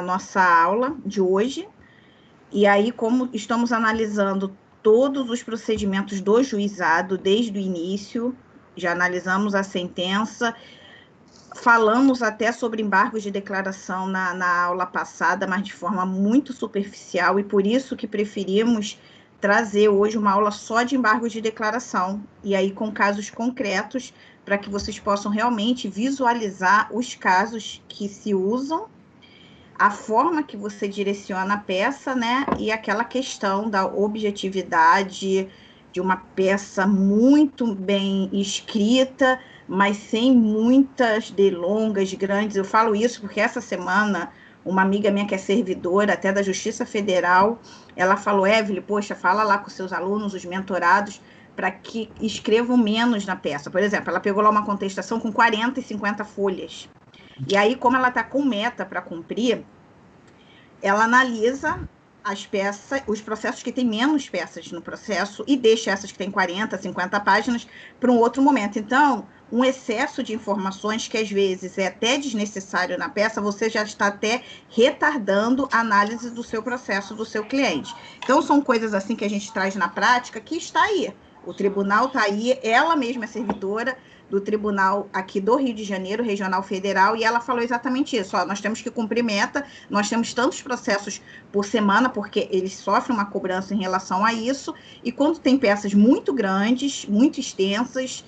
nossa aula de hoje. E aí, como estamos analisando todos os procedimentos do juizado desde o início, já analisamos a sentença, falamos até sobre embargos de declaração na aula passada, mas de forma muito superficial, e por isso que preferimos trazer hoje uma aula só de embargos de declaração, e aí com casos concretos, para que vocês possam realmente visualizar os casos que se usam, a forma que você direciona a peça, né? E aquela questão da objetividade de uma peça muito bem escrita, mas sem muitas delongas grandes. Eu falo isso porque essa semana uma amiga minha que é servidora até da Justiça Federal, ela falou: Evelyn, poxa, fala lá com seus alunos, os mentorados, para que escrevam menos na peça. Por exemplo, ela pegou lá uma contestação com 40 e 50 folhas. E aí, como ela está com meta para cumprir, ela analisa as peças, os processos que têm menos peças no processo e deixa essas que têm 40, 50 páginas para um outro momento. Então, um excesso de informações que às vezes é até desnecessário na peça, você já está até retardando a análise do seu processo, do seu cliente. Então, são coisas assim que a gente traz na prática que está aí. O tribunal está aí, ela mesma é servidora do tribunal aqui do Rio de Janeiro, Regional Federal, e ela falou exatamente isso: ó, nós temos que cumprir meta, nós temos tantos processos por semana, porque eles sofrem uma cobrança em relação a isso, e quando tem peças muito grandes, muito extensas,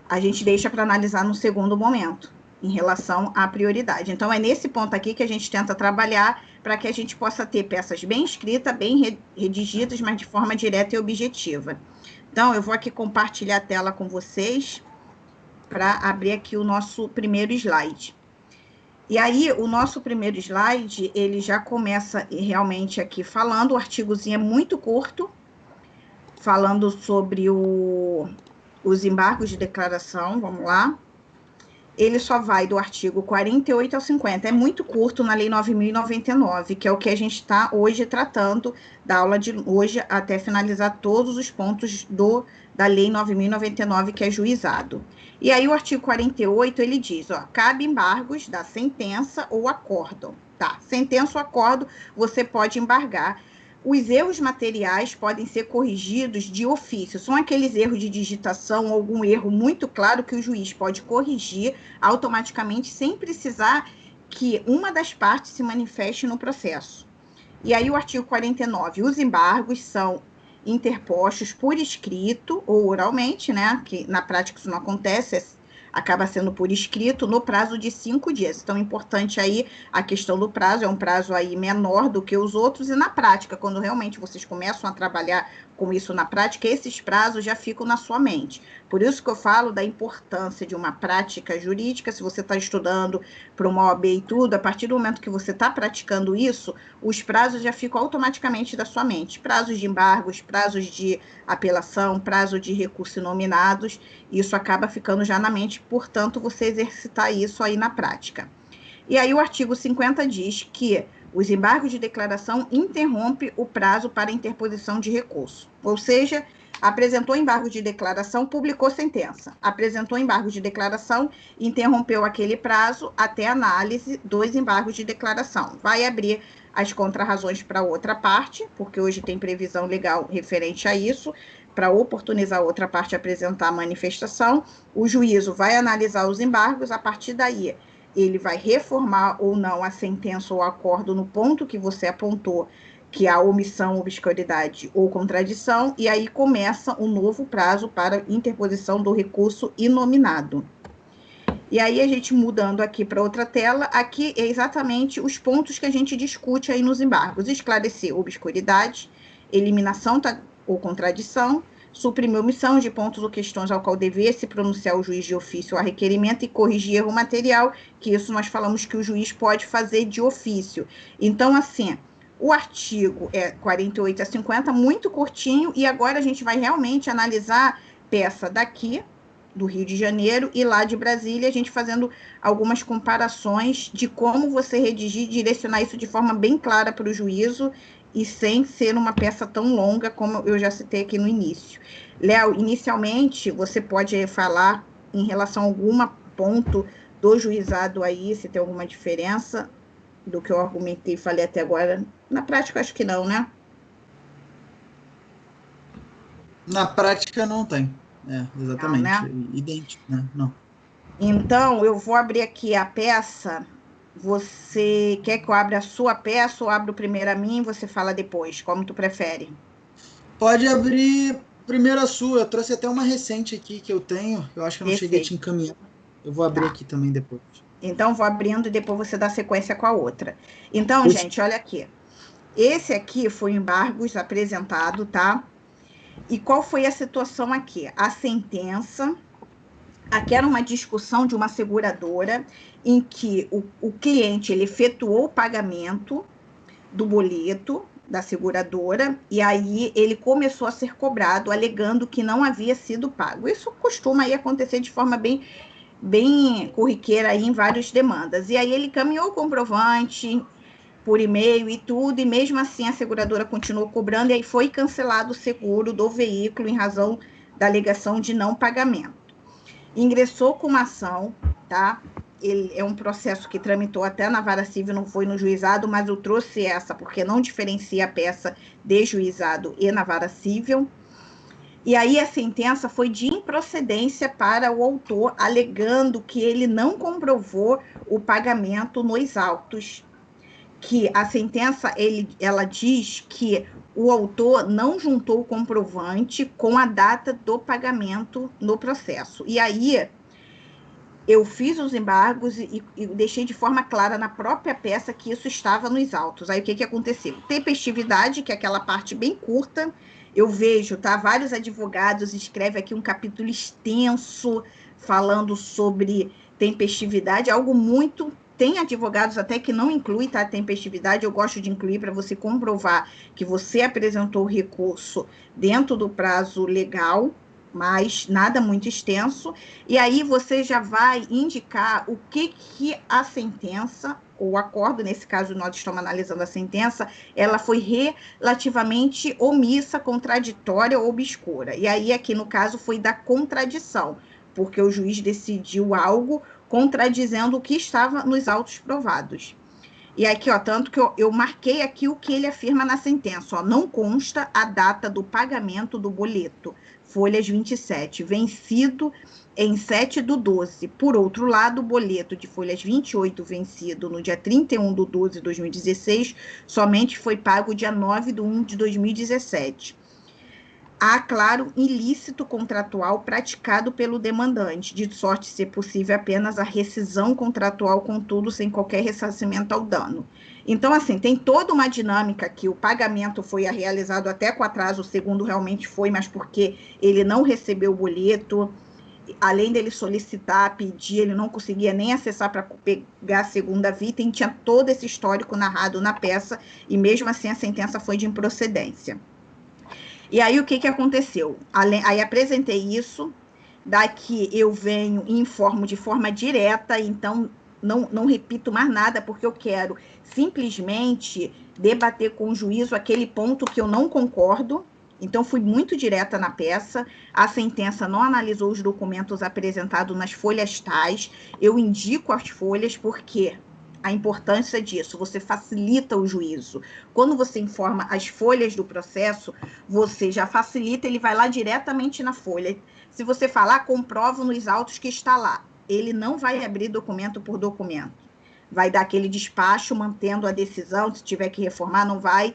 a gente deixa para analisar no segundo momento, em relação à prioridade. Então, é nesse ponto aqui que a gente tenta trabalhar para que a gente possa ter peças bem escritas, bem redigidas, mas de forma direta e objetiva. Então, eu vou aqui compartilhar a tela com vocês para abrir aqui o nosso primeiro slide. E aí, o nosso primeiro slide, ele já começa realmente aqui falando, o artigozinho é muito curto, falando sobre os embargos de declaração, vamos lá. Ele só vai do artigo 48 ao 50, é muito curto na Lei 9.099, que é o que a gente está hoje tratando, da aula de hoje, até finalizar todos os pontos da Lei 9.099, que é juizado. E aí o artigo 48, ele diz, ó, cabe embargos da sentença ou acórdão, tá? Sentença ou acordo, você pode embargar. Os erros materiais podem ser corrigidos de ofício. São aqueles erros de digitação, algum erro muito claro que o juiz pode corrigir automaticamente, sem precisar que uma das partes se manifeste no processo. E aí o artigo 49, os embargos são interpostos por escrito ou oralmente, né? Que na prática isso não acontece, acaba sendo por escrito, no prazo de 5 dias. Então, é importante aí a questão do prazo, é um prazo aí menor do que os outros, e na prática, quando realmente vocês começam a trabalhar com isso na prática, esses prazos já ficam na sua mente. Por isso que eu falo da importância de uma prática jurídica. Se você está estudando para uma OAB e tudo, a partir do momento que você está praticando isso, os prazos já ficam automaticamente da sua mente. Prazos de embargos, prazos de apelação, prazo de recurso nominados, isso acaba ficando já na mente, portanto, você exercitar isso aí na prática. E aí o artigo 50 diz que os embargos de declaração interrompem o prazo para interposição de recurso. Ou seja, apresentou embargo de declaração, publicou sentença. Apresentou embargo de declaração, interrompeu aquele prazo até análise dos embargos de declaração. Vai abrir as contrarrazões para outra parte, porque hoje tem previsão legal referente a isso, para oportunizar a outra parte a apresentar a manifestação. O juízo vai analisar os embargos, a partir daí ele vai reformar ou não a sentença ou acordo no ponto que você apontou, que é a omissão, obscuridade ou contradição, e aí começa um novo prazo para interposição do recurso inominado. E aí a gente mudando aqui para outra tela, aqui é exatamente os pontos que a gente discute aí nos embargos: esclarecer obscuridade, eliminação ou contradição, suprimir omissão de pontos ou questões ao qual dever se pronunciar o juiz de ofício a requerimento, e corrigir erro material, que isso nós falamos que o juiz pode fazer de ofício. Então, assim, o artigo é 48 a 50, muito curtinho, e agora a gente vai realmente analisar peça daqui, do Rio de Janeiro, e lá de Brasília, a gente fazendo algumas comparações de como você redigir e direcionar isso de forma bem clara para o juízo, e sem ser uma peça tão longa como eu já citei aqui no início. Léo, inicialmente, você pode falar em relação a algum ponto do juizado aí, se tem alguma diferença? do que eu argumentei e falei até agora? Na prática, acho que não, né? Na prática não tem. Não, Exatamente. né? Idêntico, né? Não. Então, eu vou abrir aqui a peça. Você quer que eu abra a sua peça ou abro primeiro a minha e você fala depois? Como tu prefere? Pode abrir primeiro a sua. Eu trouxe até uma recente aqui que eu tenho. Eu acho que eu não cheguei a te Perfeito. encaminhar. Eu vou abrir Tá. aqui também depois. Então, vou abrindo e depois você dá sequência com a outra. Então, Esse- gente, olha aqui. Esse aqui foi o embargos apresentado, tá? E qual foi a situação aqui? A sentença. Aqui era uma discussão de uma seguradora em que o cliente ele efetuou o pagamento do boleto da seguradora e aí ele começou a ser cobrado alegando que não havia sido pago. Isso costuma aí acontecer de forma bem corriqueira aí em várias demandas. E aí ele caminhou o comprovante por e-mail e tudo, e mesmo assim a seguradora continuou cobrando, e aí foi cancelado o seguro do veículo em razão da alegação de não pagamento. Ingressou com uma ação, tá? Ele é um processo que tramitou até na vara civil, não foi no juizado, mas eu trouxe essa porque não diferencia a peça de juizado e na vara civil. E aí a sentença foi de improcedência para o autor, alegando que ele não comprovou o pagamento nos autos, que a sentença ela diz que o autor não juntou o comprovante com a data do pagamento no processo. E aí eu fiz os embargos e deixei de forma clara na própria peça que isso estava nos autos. Aí o que aconteceu? Tempestividade, que é aquela parte bem curta, eu vejo, tá? Vários advogados escrevem aqui um capítulo extenso falando sobre tempestividade, algo muito. Tem advogados até que não inclui, tá? Tempestividade, eu gosto de incluir para você comprovar que você apresentou o recurso dentro do prazo legal, mas nada muito extenso. E aí você já vai indicar o que a sentença, ou o acordo, nesse caso nós estamos analisando a sentença, ela foi relativamente omissa, contraditória ou obscura. E aí aqui no caso foi da contradição, porque o juiz decidiu algo contradizendo o que estava nos autos provados. E aqui, ó, tanto que eu marquei aqui o que ele afirma na sentença, ó, não consta a data do pagamento do boleto, folhas 27, vencido em 7/12. Por outro lado, o boleto de folhas 28, vencido no dia 31/12 de 2016, somente foi pago dia 9/1 de 2017. Há, claro, ilícito contratual praticado pelo demandante, de sorte ser possível apenas a rescisão contratual, contudo, sem qualquer ressarcimento ao dano. Então, assim, tem toda uma dinâmica que o pagamento foi realizado até com atraso, o segundo realmente foi, mas porque ele não recebeu o boleto, além dele solicitar, pedir, ele não conseguia nem acessar para pegar a segunda via, e tinha todo esse histórico narrado na peça, e mesmo assim a sentença foi de improcedência. E aí, o que aconteceu? Aí apresentei isso, daqui eu venho e informo de forma direta, então não repito mais nada, porque eu quero simplesmente debater com o juízo aquele ponto que eu não concordo. Então, fui muito direta na peça. A sentença não analisou os documentos apresentados nas folhas tais. Eu indico as folhas porque a importância disso, você facilita o juízo. Quando você informa as folhas do processo, você já facilita, ele vai lá diretamente na folha. Se você falar, comprovo nos autos que está lá. Ele não vai abrir documento por documento. Vai dar aquele despacho mantendo a decisão, se tiver que reformar, não vai,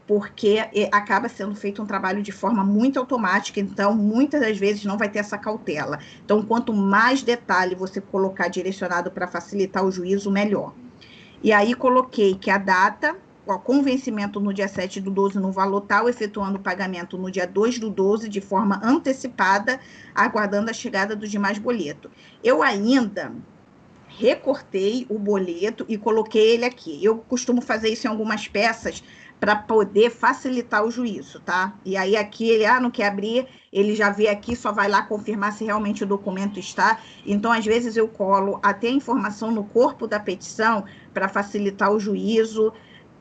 porque acaba sendo feito um trabalho de forma muito automática, então muitas das vezes não vai ter essa cautela. Então, quanto mais detalhe você colocar direcionado para facilitar o juízo, melhor. E aí coloquei que a data, com vencimento no dia 7/12 no valor tal, efetuando o pagamento no dia 2/12 de forma antecipada, aguardando a chegada dos demais boletos. Eu ainda recortei o boleto e coloquei ele aqui. Eu costumo fazer isso em algumas peças para poder facilitar o juízo, tá? E aí aqui ele, não quer abrir, ele já vê aqui, só vai lá confirmar se realmente o documento está. Então, às vezes eu colo até a informação no corpo da petição para facilitar o juízo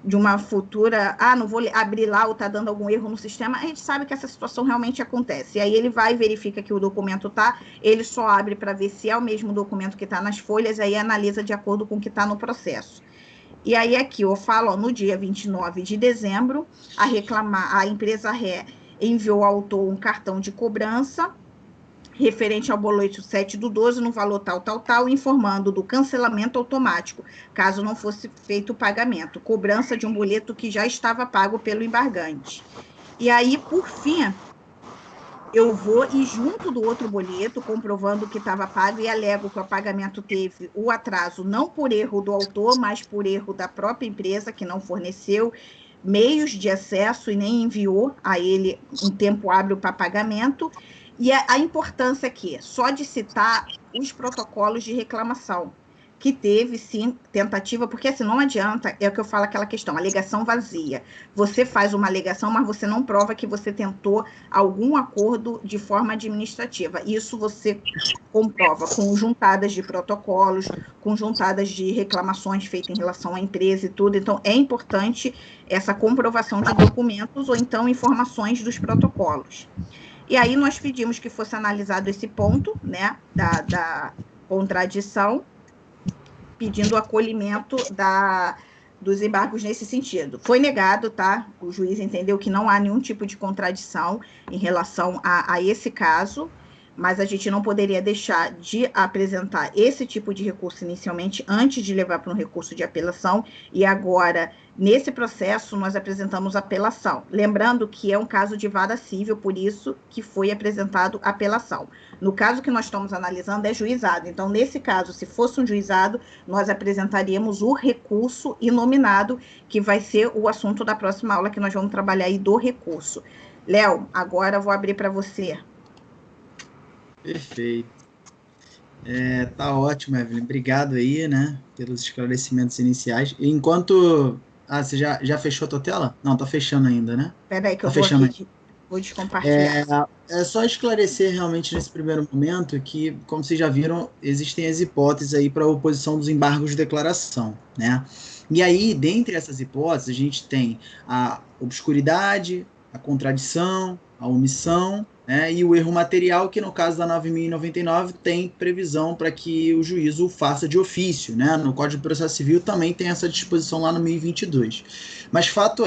de uma futura, não vou abrir lá ou está dando algum erro no sistema, a gente sabe que essa situação realmente acontece. E aí ele vai e verifica que o documento está, ele só abre para ver se é o mesmo documento que está nas folhas, aí analisa de acordo com o que está no processo. E aí aqui eu falo, ó, no dia 29 de dezembro, a empresa ré enviou ao autor um cartão de cobrança referente ao boleto 7/12, no valor tal, informando do cancelamento automático, caso não fosse feito o pagamento, cobrança de um boleto que já estava pago pelo embargante. E aí, por fim, eu vou e junto do outro boleto, comprovando que estava pago, e alego que o pagamento teve o atraso não por erro do autor, mas por erro da própria empresa, que não forneceu meios de acesso e nem enviou a ele um tempo hábil para pagamento. E a importância aqui, só de citar os protocolos de reclamação, que teve, sim, tentativa, porque assim, não adianta, é o que eu falo, aquela questão, alegação vazia. Você faz uma alegação, mas você não prova que você tentou algum acordo de forma administrativa. Isso você comprova com juntadas de protocolos, com juntadas de reclamações feitas em relação à empresa e tudo. Então, é importante essa comprovação de documentos ou então informações dos protocolos. E aí nós pedimos que fosse analisado esse ponto, né, da contradição, pedindo o acolhimento dos embargos nesse sentido. Foi negado, tá? O juiz entendeu que não há nenhum tipo de contradição em relação a esse caso, mas a gente não poderia deixar de apresentar esse tipo de recurso inicialmente antes de levar para um recurso de apelação, e agora, nesse processo, nós apresentamos apelação. Lembrando que é um caso de vara civil, por isso que foi apresentado apelação. No caso que nós estamos analisando é juizado, então, nesse caso, se fosse um juizado, nós apresentaríamos o recurso inominado, que vai ser o assunto da próxima aula, que nós vamos trabalhar aí do recurso. Léo, agora eu vou abrir para você. Perfeito. Tá ótimo, Evelyn. Obrigado aí, né, pelos esclarecimentos iniciais. Enquanto... você já fechou a tua tela? Não, tá fechando ainda, né? Espera aí que tá eu vou fechando aqui, vou descompartilhar. É só esclarecer realmente nesse primeiro momento que, como vocês já viram, existem as hipóteses aí para a oposição dos embargos de declaração, né? E aí, dentre essas hipóteses, a gente tem a obscuridade, a contradição, a omissão, né, e o erro material, que no caso da 9.099 tem previsão para que o juízo o faça de ofício, né? No Código de Processo Civil também tem essa disposição lá no 1022. Mas fato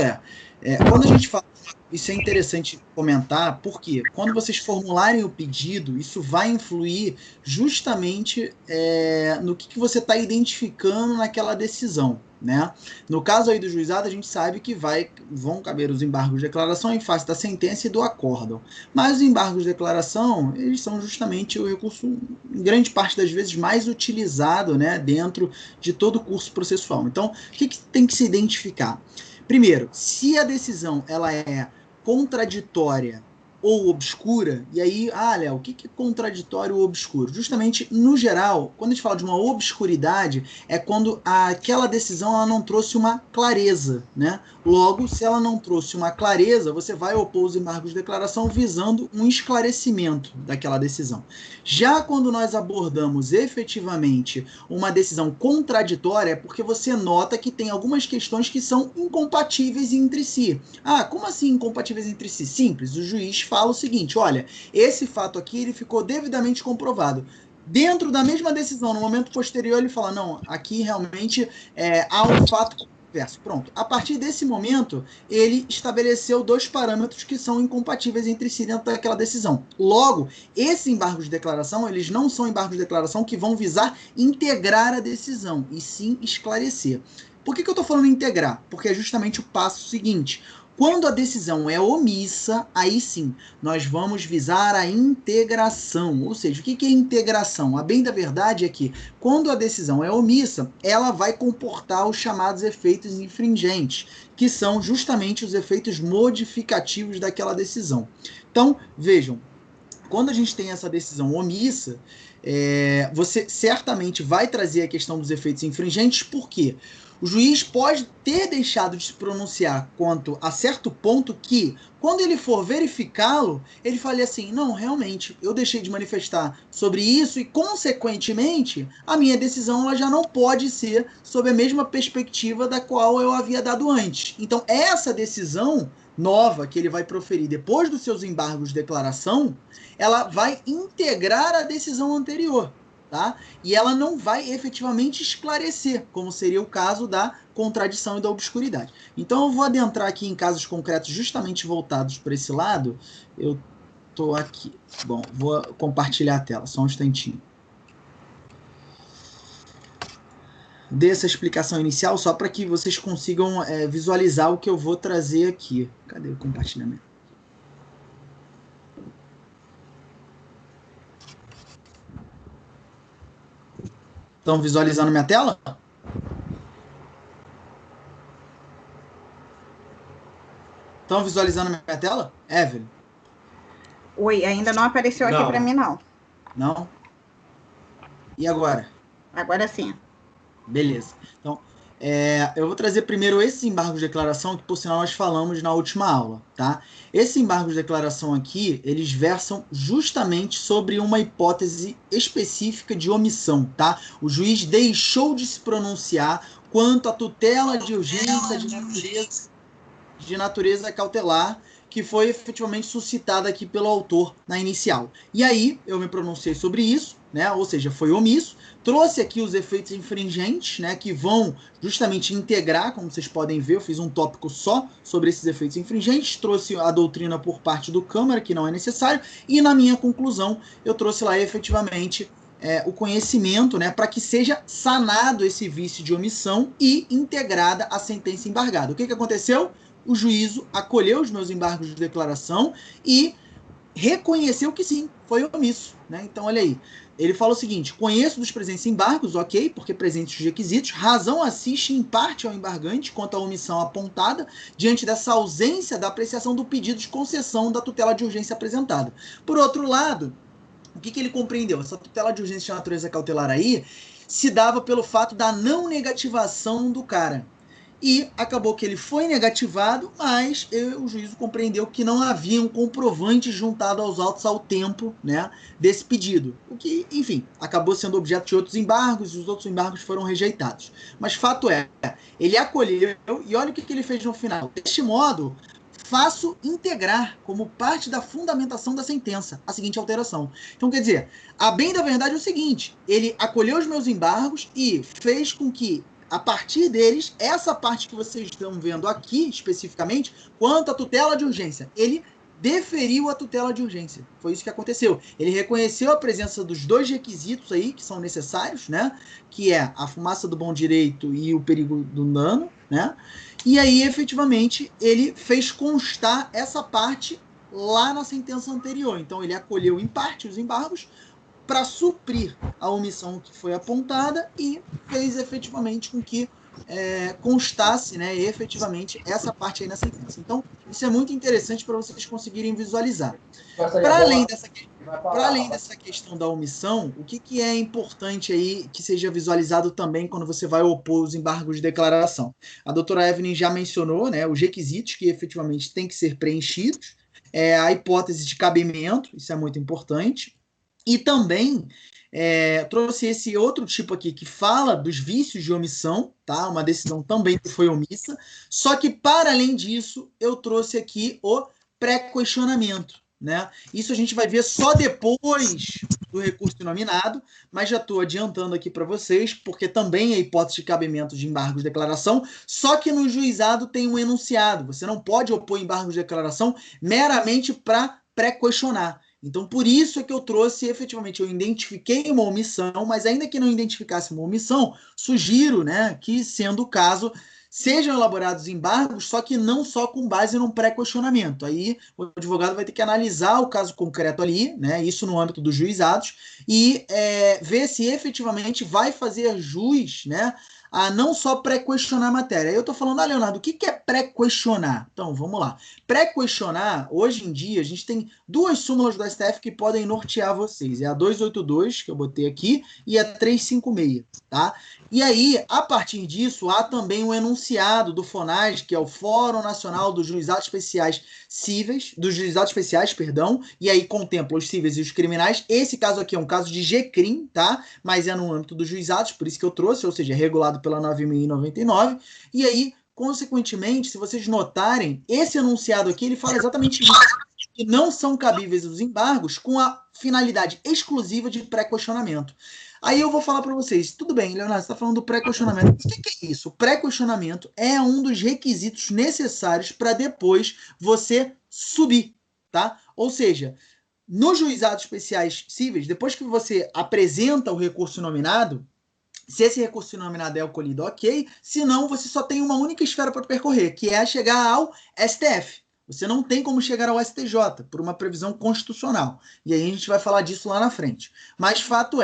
quando a gente fala, isso é interessante comentar, porque quando vocês formularem o pedido, isso vai influir justamente no que você está identificando naquela decisão, né? No caso aí do juizado, a gente sabe que vão caber os embargos de declaração em face da sentença e do acórdão. Mas os embargos de declaração, eles são justamente o recurso, em grande parte das vezes, mais utilizado, né, dentro de todo o curso processual. Então, o que tem que se identificar? Primeiro, se a decisão ela é contraditória ou obscura, e aí, Léo, o que é contraditório ou obscuro? Justamente, no geral, quando a gente fala de uma obscuridade, é quando aquela decisão ela não trouxe uma clareza, né? Logo, se ela não trouxe uma clareza, você vai opor os embargos de declaração visando um esclarecimento daquela decisão. Já quando nós abordamos efetivamente uma decisão contraditória, é porque você nota que tem algumas questões que são incompatíveis entre si. Como assim incompatíveis entre si? Simples, o juiz fala o seguinte, olha, esse fato aqui ele ficou devidamente comprovado. Dentro da mesma decisão, no momento posterior, ele fala, não, aqui realmente há um fato controverso. Pronto. A partir desse momento, ele estabeleceu dois parâmetros que são incompatíveis entre si dentro daquela decisão. Logo, esses embargos de declaração, eles não são embargos de declaração que vão visar integrar a decisão, e sim esclarecer. Por que eu estou falando integrar? Porque é justamente o passo seguinte. Quando a decisão é omissa, aí sim, nós vamos visar a integração. Ou seja, o que é integração? A bem da verdade é que, quando a decisão é omissa, ela vai comportar os chamados efeitos infringentes, que são justamente os efeitos modificativos daquela decisão. Então, vejam, quando a gente tem essa decisão omissa, você certamente vai trazer a questão dos efeitos infringentes, por quê? O juiz pode ter deixado de se pronunciar quanto a certo ponto que, quando ele for verificá-lo, ele fale assim, não, realmente, eu deixei de manifestar sobre isso e, consequentemente, a minha decisão ela já não pode ser sob a mesma perspectiva da qual eu havia dado antes. Então, essa decisão nova que ele vai proferir depois dos seus embargos de declaração, ela vai integrar a decisão anterior. tá? E ela não vai efetivamente esclarecer, como seria o caso da contradição e da obscuridade. Então eu vou adentrar aqui em casos concretos justamente voltados para esse lado. Eu estou aqui. Bom, vou compartilhar a tela, só um instantinho. Dê essa explicação inicial só para que vocês consigam visualizar o que eu vou trazer aqui. Cadê o compartilhamento? Estão visualizando minha tela? Estão visualizando minha tela? Evelyn? Oi, ainda não apareceu aqui para mim, não. Não? E agora? Agora sim. Beleza. Então, eu vou trazer primeiro esses embargos de declaração, que por sinal nós falamos na última aula, tá? Esses embargos de declaração aqui, eles versam justamente sobre uma hipótese específica de omissão, tá? O juiz deixou de se pronunciar quanto à tutela de urgência de natureza cautelar, que foi efetivamente suscitada aqui pelo autor na inicial. E aí, eu me pronunciei sobre isso, né? Ou seja, foi omisso, trouxe aqui os efeitos infringentes, né? Que vão justamente integrar, como vocês podem ver, eu fiz um tópico só sobre esses efeitos infringentes, trouxe a doutrina por parte do Câmara, que não é necessário, e na minha conclusão, eu trouxe lá efetivamente o conhecimento, né, para que seja sanado esse vício de omissão e integrada a sentença embargada. O que aconteceu? O juízo acolheu os meus embargos de declaração e reconheceu que sim, foi omisso, né? Então, olha aí. Ele fala o seguinte: conheço dos presentes embargos, ok, porque presentes os requisitos, razão assiste em parte ao embargante quanto à omissão apontada diante dessa ausência da apreciação do pedido de concessão da tutela de urgência apresentada. Por outro lado, o que ele compreendeu? Essa tutela de urgência de natureza cautelar aí se dava pelo fato da não negativação do cara. E acabou que ele foi negativado, mas o juízo compreendeu que não havia um comprovante juntado aos autos ao tempo, né, desse pedido. O que, enfim, acabou sendo objeto de outros embargos, e os outros embargos foram rejeitados. Mas fato é, ele acolheu, e olha o que ele fez no final. Deste modo, faço integrar como parte da fundamentação da sentença a seguinte alteração. Então, quer dizer, a bem da verdade é o seguinte: ele acolheu os meus embargos e fez com que, a partir deles, essa parte que vocês estão vendo aqui, especificamente, quanto à tutela de urgência, ele deferiu a tutela de urgência. Foi isso que aconteceu. Ele reconheceu a presença dos dois requisitos aí, que são necessários, né? Que é a fumaça do bom direito e o perigo do dano, né? E aí, efetivamente, ele fez constar essa parte lá na sentença anterior. Então, ele acolheu em parte os embargos para suprir a omissão que foi apontada e fez efetivamente com que constasse, né, efetivamente essa parte aí na sentença. Então, isso é muito interessante para vocês conseguirem visualizar. Para além dessa questão da omissão, o que é importante aí que seja visualizado também quando você vai opor os embargos de declaração? A doutora Evelyn já mencionou, né, os requisitos que efetivamente têm que ser preenchidos, a hipótese de cabimento, isso é muito importante, e também trouxe esse outro tipo aqui que fala dos vícios de omissão, tá? Uma decisão também que foi omissa, só que para além disso eu trouxe aqui o pré-questionamento, né? Isso a gente vai ver só depois do recurso nominado, mas já estou adiantando aqui para vocês, porque também é hipótese de cabimento de embargo de declaração, só que no juizado tem um enunciado, você não pode opor embargo de declaração meramente para pré-questionar. Então, por isso é que eu trouxe, efetivamente, eu identifiquei uma omissão, mas ainda que não identificasse uma omissão, sugiro, né, que, sendo o caso, sejam elaborados embargos, só que não só com base num pré-questionamento. Aí o advogado vai ter que analisar o caso concreto ali, né, isso no âmbito dos juizados, e ver se efetivamente vai fazer jus, né, a não só pré-questionar a matéria. Aí eu estou falando, Leonardo, o que é pré-questionar? Então, vamos lá. Pré-questionar, hoje em dia, a gente tem duas súmulas do STF que podem nortear vocês. É a 282, que eu botei aqui, e a 356, tá? E aí, a partir disso, há também um enunciado do FONAS, que é o Fórum Nacional dos Juizados Especiais Cíveis, e aí contempla os cíveis e os criminais. Esse caso aqui é um caso de GCRIM, tá? Mas é no âmbito dos juizados, por isso que eu trouxe, ou seja, é regulado pela 9.099. E aí, consequentemente, se vocês notarem, esse enunciado aqui, ele fala exatamente isso. que não são cabíveis os embargos com a finalidade exclusiva de pré-questionamento. Aí eu vou falar para vocês, tudo bem, Leonardo, você está falando do pré-questionamento. O que é isso? O pré-questionamento é um dos requisitos necessários para depois você subir, tá? Ou seja, nos juizados especiais cíveis, depois que você apresenta o recurso nominado, se esse recurso nominado é acolhido, ok. Se não, você só tem uma única esfera para percorrer, que é chegar ao STF. Você não tem como chegar ao STJ, por uma previsão constitucional. E aí a gente vai falar disso lá na frente. Mas fato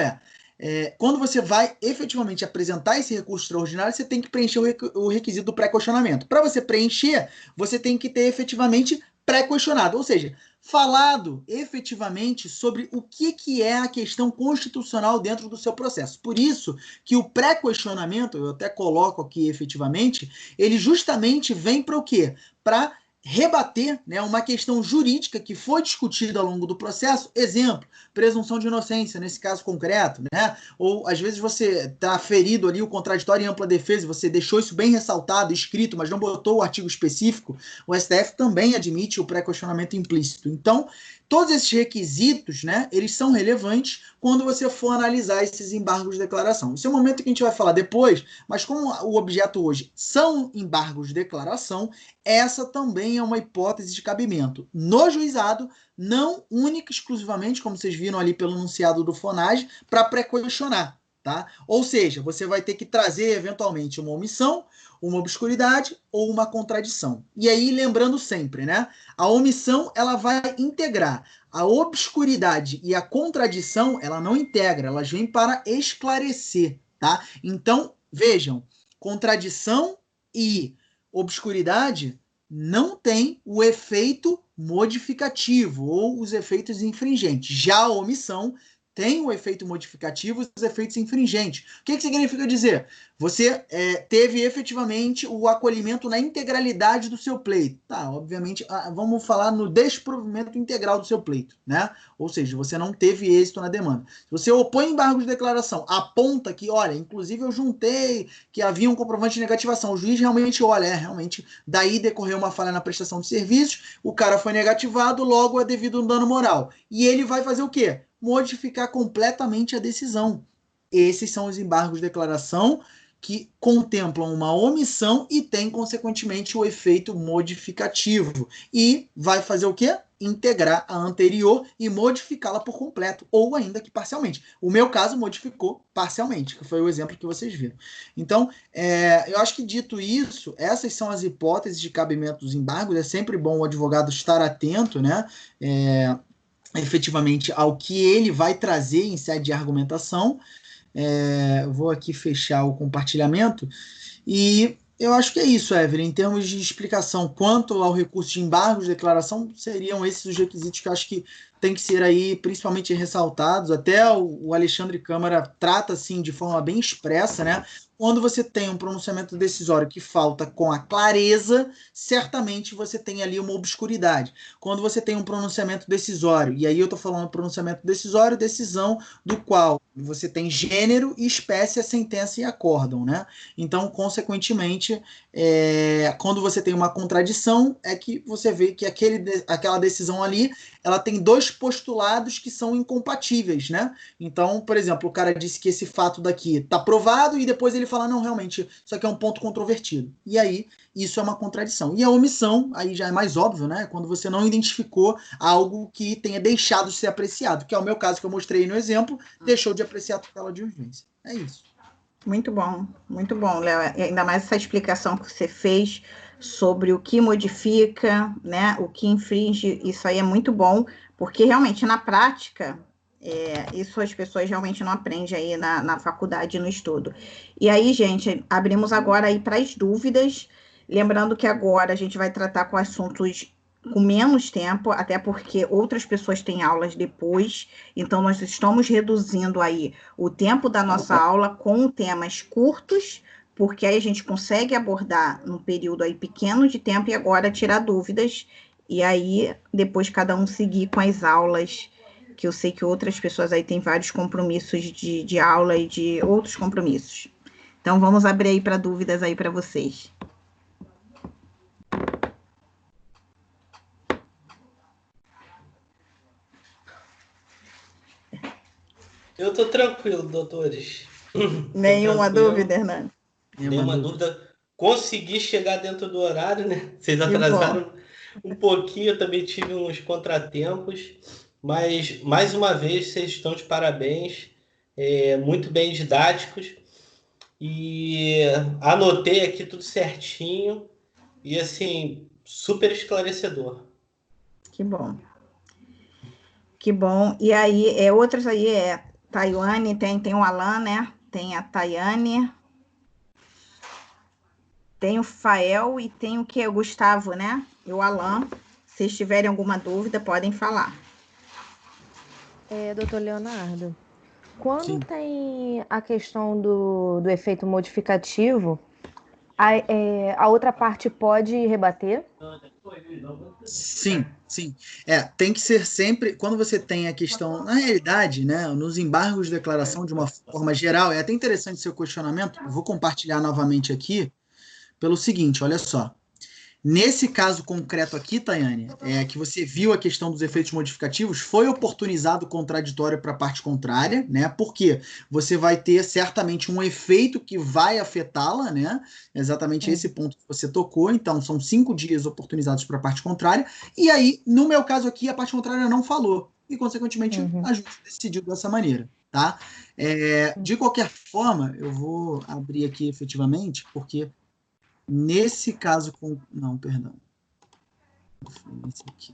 quando você vai efetivamente apresentar esse recurso extraordinário, você tem que preencher o requisito do pré-questionamento. Para você preencher, você tem que ter efetivamente pré-questionado, ou seja, falado efetivamente sobre o que é a questão constitucional dentro do seu processo. Por isso que o pré-questionamento, eu até coloco aqui efetivamente, ele justamente vem para o quê? Para rebater, né, uma questão jurídica que foi discutida ao longo do processo. Exemplo, presunção de inocência, nesse caso concreto, né? Ou às vezes você está ferido ali o contraditório em ampla defesa, e você deixou isso bem ressaltado, escrito, mas não botou o artigo específico. O STF também admite o pré-questionamento implícito. Então, todos esses requisitos, né, eles são relevantes quando você for analisar esses embargos de declaração. Esse é o momento que a gente vai falar depois, mas como o objeto hoje são embargos de declaração, essa também é uma hipótese de cabimento no juizado, não única e exclusivamente, como vocês viram ali pelo enunciado do FONAGE, para pré-questionar. Tá? Ou seja, você vai ter que trazer eventualmente uma omissão, uma obscuridade ou uma contradição. E aí, lembrando sempre, né? A omissão ela vai integrar. A obscuridade e a contradição, ela não integra, elas vêm para esclarecer, tá? Então, vejam, contradição e obscuridade não tem o efeito modificativo ou os efeitos infringentes. Já a omissão tem o efeito modificativo e os efeitos infringentes. O que significa dizer? Você teve efetivamente o acolhimento na integralidade do seu pleito. Tá, obviamente, vamos falar no desprovimento integral do seu pleito, né? Ou seja, você não teve êxito na demanda. Se você opõe embargo de declaração, aponta que, olha, inclusive eu juntei que havia um comprovante de negativação, o juiz realmente olha, realmente, daí decorreu uma falha na prestação de serviços, o cara foi negativado, logo é devido um dano moral. E ele vai fazer o quê? Modificar completamente a decisão. Esses são os embargos de declaração que contemplam uma omissão e tem, consequentemente, o efeito modificativo. E vai fazer o quê? Integrar a anterior e modificá-la por completo, ou ainda que parcialmente. O meu caso modificou parcialmente, que foi o exemplo que vocês viram. Então, eu acho que dito isso, essas são as hipóteses de cabimento dos embargos. É sempre bom o advogado estar atento, né? Efetivamente ao que ele vai trazer em sede de argumentação. Vou aqui fechar o compartilhamento e eu acho que é isso, Evelyn. Em termos de explicação quanto ao recurso de embargos de declaração, seriam esses os requisitos que eu acho que tem que ser aí principalmente ressaltados. Até o Alexandre Câmara trata assim de forma bem expressa, né? Quando você tem um pronunciamento decisório que falta com a clareza, certamente você tem ali uma obscuridade. Quando você tem um pronunciamento decisório, e aí eu estou falando pronunciamento decisório, decisão do qual você tem gênero, espécie, sentença e acórdão, né? Então, consequentemente, quando você tem uma contradição, é que você vê que aquela decisão ali, ela tem dois postulados que são incompatíveis, né? Então, por exemplo, o cara disse que esse fato daqui está provado e depois ele fala, não, realmente, isso aqui é um ponto controvertido. E aí, isso é uma contradição. E a omissão, aí já é mais óbvio, né? Quando você não identificou algo que tenha deixado de ser apreciado, que é o meu caso que eu mostrei no exemplo, deixou de apreciar a tutela de urgência. É isso. Muito bom, Léo. Ainda mais essa explicação que você fez sobre o que modifica, né, o que infringe, isso aí é muito bom, porque realmente na prática, isso as pessoas realmente não aprendem aí na faculdade, no estudo. E aí, gente, abrimos agora aí para as dúvidas, lembrando que agora a gente vai tratar com assuntos com menos tempo, até porque outras pessoas têm aulas depois, então nós estamos reduzindo aí o tempo da nossa aula com temas curtos, porque aí a gente consegue abordar num período aí pequeno de tempo e agora tirar dúvidas, e aí depois cada um seguir com as aulas, que eu sei que outras pessoas aí têm vários compromissos de aula e de outros compromissos. Então vamos abrir aí para dúvidas aí para vocês. Eu tô tranquilo, doutores. Nenhuma dúvida, Hernani? Nenhuma dúvida. Consegui chegar dentro do horário, né? Vocês Que bom. atrasaram um pouquinho, eu também tive uns contratempos, mas mais uma vez vocês estão de parabéns, muito bem didáticos, e anotei aqui tudo certinho, e assim, super esclarecedor. Que bom. Que bom. E aí, outras aí Taiwane, tem o Alan, né? Tem a Tayane, tem o Fael e tem o que? O Gustavo, né? E o Alan. Se vocês tiverem alguma dúvida, podem falar. Doutor Leonardo, quando Sim. tem a questão do efeito modificativo, a outra parte pode rebater? Sim, sim. Tem que ser sempre, quando você tem a questão, na realidade, né, nos embargos de declaração de uma forma geral, é até interessante seu questionamento, eu vou compartilhar novamente aqui, pelo seguinte, olha só. Nesse caso concreto aqui, Tayane, que você viu a questão dos efeitos modificativos, foi oportunizado contraditório para a parte contrária, né? Porque você vai ter certamente um efeito que vai afetá-la, né? Exatamente esse ponto que você tocou. Então, são 5 dias oportunizados para a parte contrária. E aí, no meu caso aqui, a parte contrária não falou. E, consequentemente, a juíza decidiu dessa maneira, tá? De qualquer forma, eu vou abrir aqui efetivamente, porque nesse caso não, perdão. Esse aqui.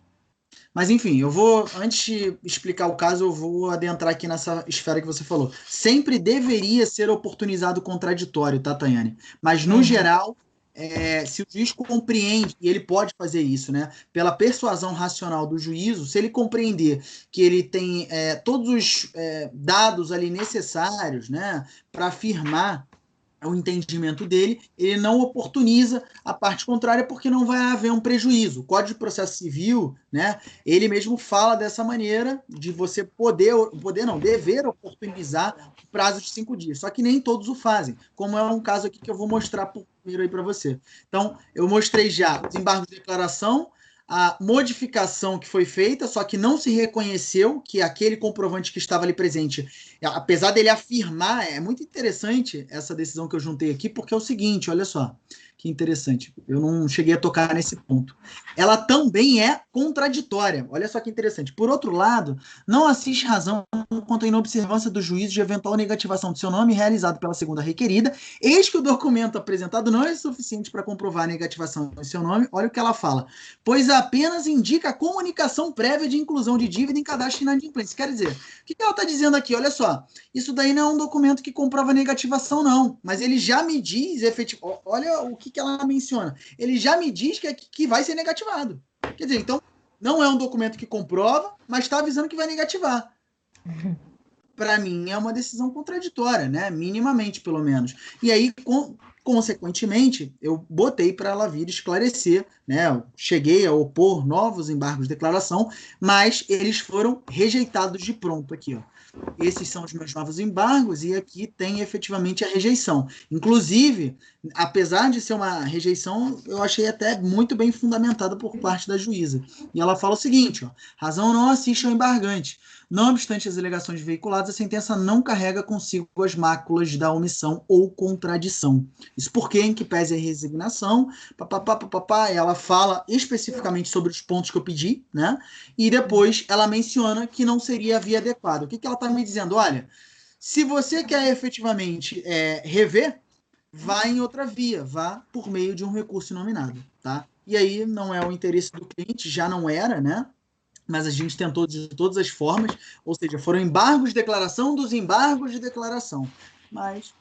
Mas enfim, eu vou, antes de explicar o caso, eu vou adentrar aqui nessa esfera que você falou. Sempre deveria ser oportunizado o contraditório, tá, Tayane? Mas, no geral, se o juiz compreende, e ele pode fazer isso, né? Pela persuasão racional do juízo, se ele compreender que ele tem todos os dados ali necessários, né, para afirmar o entendimento dele, ele não oportuniza a parte contrária porque não vai haver um prejuízo. O Código de Processo Civil, né, ele mesmo fala dessa maneira de você dever oportunizar o prazo de 5 dias. Só que nem todos o fazem, como é um caso aqui que eu vou mostrar primeiro aí para você. Então, eu mostrei já os embargos de declaração, a modificação que foi feita, só que não se reconheceu que aquele comprovante que estava ali presente, apesar dele afirmar, é muito interessante essa decisão que eu juntei aqui, porque é o seguinte, olha só, que interessante, eu não cheguei a tocar nesse ponto. Ela também é contraditória, olha só que interessante. Por outro lado, não assiste razão quanto à inobservância do juízo de eventual negativação do seu nome realizado pela segunda requerida, eis que o documento apresentado não é suficiente para comprovar a negativação do seu nome, olha o que ela fala, pois apenas indica a comunicação prévia de inclusão de dívida em cadastro de inadimplência. Quer dizer, o que ela está dizendo aqui? Olha só, isso daí não é um documento que comprova negativação, não, mas ele já me diz, olha o que ela menciona, ele já me diz que vai ser negativado. Quer dizer, então, não é um documento que comprova, mas está avisando que vai negativar. Para mim, é uma decisão contraditória, né? Minimamente, pelo menos. E aí, consequentemente, eu botei para ela vir esclarecer, né? Eu cheguei a opor novos embargos de declaração, mas eles foram rejeitados de pronto aqui, ó. Esses são os meus novos embargos e aqui tem efetivamente a rejeição. Inclusive, apesar de ser uma rejeição, eu achei até muito bem fundamentada por parte da juíza. E ela fala o seguinte, ó, razão não assiste ao embargante. Não obstante as alegações veiculadas, a sentença não carrega consigo as máculas da omissão ou contradição. Isso porque, em que pese a resignação, ela fala especificamente sobre os pontos que eu pedi, né? E depois ela menciona que não seria a via adequada. O que ela está me dizendo? Olha, se você quer efetivamente rever, vá em outra via, vá por meio de um recurso inominado, tá? E aí não é o interesse do cliente, já não era, né? Mas a gente tentou de todas as formas, ou seja, foram embargos de declaração dos embargos de declaração. Mas,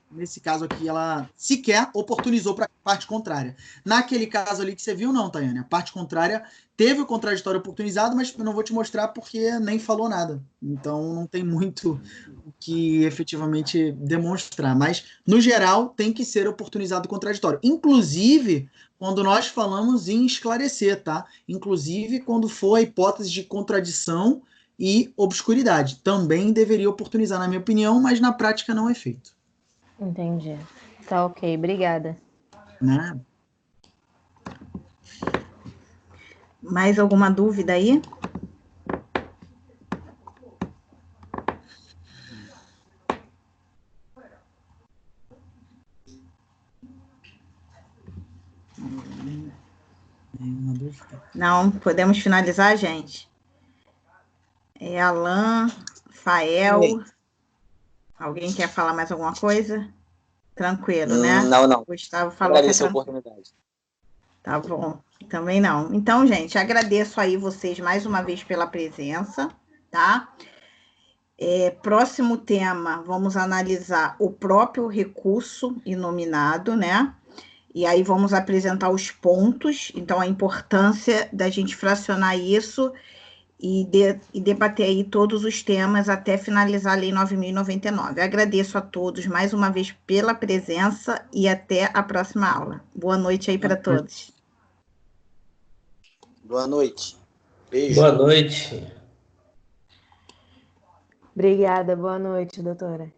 nesse caso aqui, ela sequer oportunizou para a parte contrária. Naquele caso ali que você viu, não, Tayane. A parte contrária teve o contraditório oportunizado, mas eu não vou te mostrar porque nem falou nada. Então, não tem muito o que efetivamente demonstrar. Mas, no geral, tem que ser oportunizado o contraditório. Inclusive, quando nós falamos em esclarecer, tá? Inclusive quando for a hipótese de contradição e obscuridade. Também deveria oportunizar, na minha opinião, mas na prática não é feito. Entendi. Tá ok, obrigada. Né? Mais alguma dúvida aí? Nenhuma dúvida. Não, podemos finalizar, gente? Alan, Fael, alguém quer falar mais alguma coisa? Tranquilo, né? Não. Gustavo falou que é Agradeço a tranquilo. oportunidade. Tá bom, também não. Então, gente, agradeço aí vocês mais uma vez pela presença, tá? Próximo tema, vamos analisar o próprio recurso inominado, né? E aí vamos apresentar os pontos, então a importância da gente fracionar isso e debater aí todos os temas até finalizar a Lei 9.099. Agradeço a todos mais uma vez pela presença e até a próxima aula. Boa noite aí para todos. Boa noite. Beijo. Boa noite. Obrigada, boa noite, doutora.